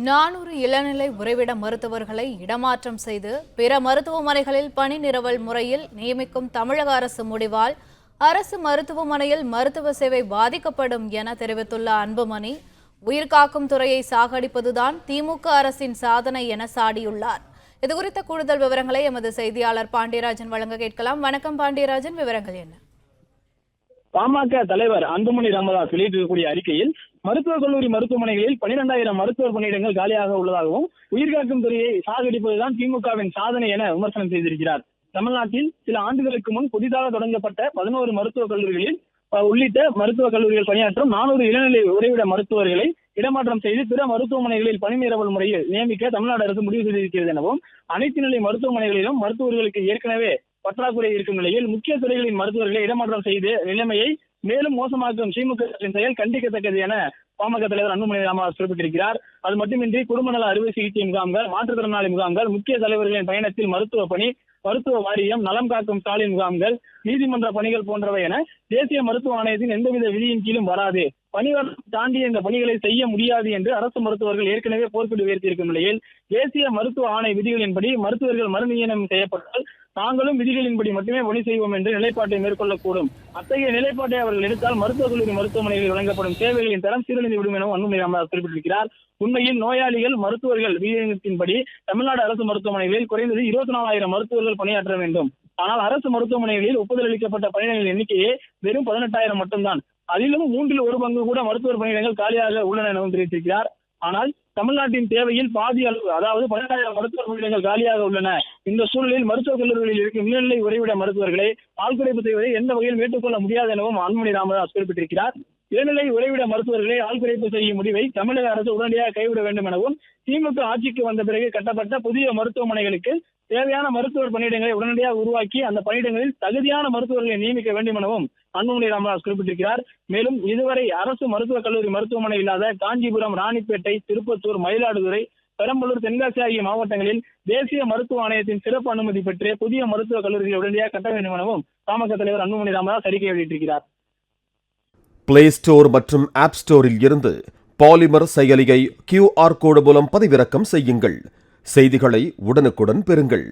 400 இளநிலை உறைவிட மருத்துவர்களை இடமாற்றம் செய்து பிற மருத்துவமனைகளில் பணி நிரவல் முறையில் நியமிக்கும் தமிழக அரசு முடிவால் அரசு மருத்துவமனையில் மருத்துவ சேவை பாதிக்கப்படும் என தெரிவித்துள்ள அன்புமணி, உயிர்காக்கும் துறையை சாகடிப்பதுதான் திமுக அரசின் சாதனை என சாடியுள்ளார். இதுகுறித்த கூடுதல் விவரங்களை எமது செய்தியாளர் பாண்டியராஜன் வழங்க கேட்கலாம். வணக்கம் பாண்டியராஜன், விவரங்கள் என்ன? பாமக தலைவர் அன்புமணி ராமதாஸ் வெளியிட்டிருக்கக்கூடிய அறிக்கையில் மருத்துவக் கல்லூரி மருத்துவமனைகளில் 12,000 மருத்துவர் பணியிடங்கள் காலியாக உள்ளதாகவும் உயிர்காக்கும் துறையை சாகடிப்பதுதான் திமுகவின் சாதனை என விமர்சனம் செய்திருக்கிறார். தமிழ்நாட்டில் சில ஆண்டுகளுக்கு முன் புதிதாக தொடங்கப்பட்ட 11 மருத்துவக் கல்லூரிகளில் உள்ளிட்ட மருத்துவக் கல்லூரிகள் பணியாற்றும் 400 இளநிலை உறைவிட மருத்துவர்களை இடமாற்றம் செய்து பிற மருத்துவமனைகளில் பணி நிரவல் முறையில் நியமிக்க தமிழ்நாடு அரசு முடிவு செய்திருக்கிறது எனவும், அனைத்து நிலை மருத்துவமனைகளிலும் மருத்துவர்களுக்கு ஏற்கனவே பற்றாக்குறை இருக்கும் நிலையில் முக்கிய துறைகளின் மருத்துவர்களை இடமாற்றம் செய்து நிலைமையை மேலும் மோசமாக்கும் திமுக செயல் கண்டிக்கத்தக்கது என பாமக தலைவர் அன்புமணி ராமதாஸ் குறிப்பிட்டிருக்கிறார். அது மட்டுமின்றி குடும்ப நல அறுவை சிகிச்சை முகாம்கள், மாற்றுத்திறனாளி முகாம்கள், முக்கிய தலைவர்களின் பயணத்தில் மருத்துவ பணி, மருத்துவ வாரியம், நலம் காக்கும் ஸ்டாலின் முகாம்கள், நீதிமன்ற பணிகள் போன்றவை என தேசிய மருத்துவ ஆணையத்தின் எந்தவித விதியின் கீழும் வராது, பணிவரம் தாண்டி இந்த பணிகளை செய்ய முடியாது என்று அரசு மருத்துவர்கள் ஏற்கனவே போர்க்கொடி உயர்த்தியிருக்கும் நிலையில் தேசிய மருத்துவ ஆணை விதிகளின்படி மருத்துவர்கள் மறுநியமனம் செய்யப்பட்டால் தாங்களும் விதிகளின்படி மட்டுமே பணி செய்வோம் என்று நிலைப்பாட்டை மேற்கொள்ளக்கூடும். அத்தகைய நிலைப்பாட்டை அவர்கள் எடுத்தால் மருத்துவக் கல்லூரி மருத்துவமனைகளில் வழங்கப்படும் சேவைகளின் தரம் சீரழிந்து விடும் எனவும் அன்புமணி ராமதாஸ் குறிப்பிட்டிருக்கிறார். உண்மையில் நோயாளிகள் மருத்துவர்கள் விகிதத்தின்படி தமிழ்நாடு அரசு மருத்துவமனைகளில் குறைந்தது 24,000 மருத்துவர்கள் பணியாற்ற வேண்டும். ஆனால் அரசு மருத்துவமனைகளில் ஒப்புதல் அளிக்கப்பட்ட பணியிடங்களின் எண்ணிக்கையே வெறும் 18,000 மட்டும்தான். அதிலும் 1/3 கூட மருத்துவர் பணியிடங்கள் காலியாக உள்ளன எனவும் தெரிவித்திருக்கிறார். ஆனால் தமிழ்நாட்டின் தேவையில் பாதி அளவு, அதாவது 12,000 மருத்துவர் பணியிடங்கள் காலியாக உள்ளன. இந்த சூழலில் மருத்துவக் கல்லூரிகளில் இருக்கும் இளநிலை உறைவிட மருத்துவர்களை ஆள்குறைப்பு செய்வதை எந்த வகையில் ஏற்றுக்கொள்ள முடியாது எனவும் அன்புமணி ராமதாஸ் குறிப்பிட்டிருக்கிறார். இளநிலை உறைவிட மருத்துவர்களை ஆள்குறைப்பு செய்யும் முடிவை தமிழக அரசு உடனடியாக கைவிட வேண்டும் எனவும், திமுக ஆட்சிக்கு வந்த பிறகு கட்டப்பட்ட புதிய மருத்துவமனைகளுக்கு தேவையான மருத்துவர் பணியிடங்களை உடனடியாக உருவாக்கி அந்த பணியிடங்களில் தகுதியான மருத்துவர்களை நியமிக்க வேண்டும் எனவும் அன்புமணி ராமதாஸ் குறிப்பிட்டிருக்கிறார். மேலும் இதுவரை அரசு மருத்துவக் கல்லூரி மருத்துவமனை இல்லாத காஞ்சிபுரம், ராணிப்பேட்டை, திருப்பத்தூர், மயிலாடுதுறை, பெரம்பலூர், தென்காசி ஆகிய மாவட்டங்களில் தேசிய மருத்துவ ஆணையத்தின் சிறப்பு அனுமதி பெற்று புதிய மருத்துவக் கல்லூரிகளை உடனடியாக கட்ட வேண்டும் எனவும் பாமக தலைவர் அன்புமணி ராமதாஸ் அறிக்கை வெளியிட்டிருக்கிறார். பிளே ஸ்டோர் மற்றும் ஆப் ஸ்டோரில் இருந்து பாலிமர் செயலியை QR கோடு மூலம் பதிவிறக்கம் செய்யுங்கள். செய்திகளை உடனுக்குடன் பெறுங்கள்.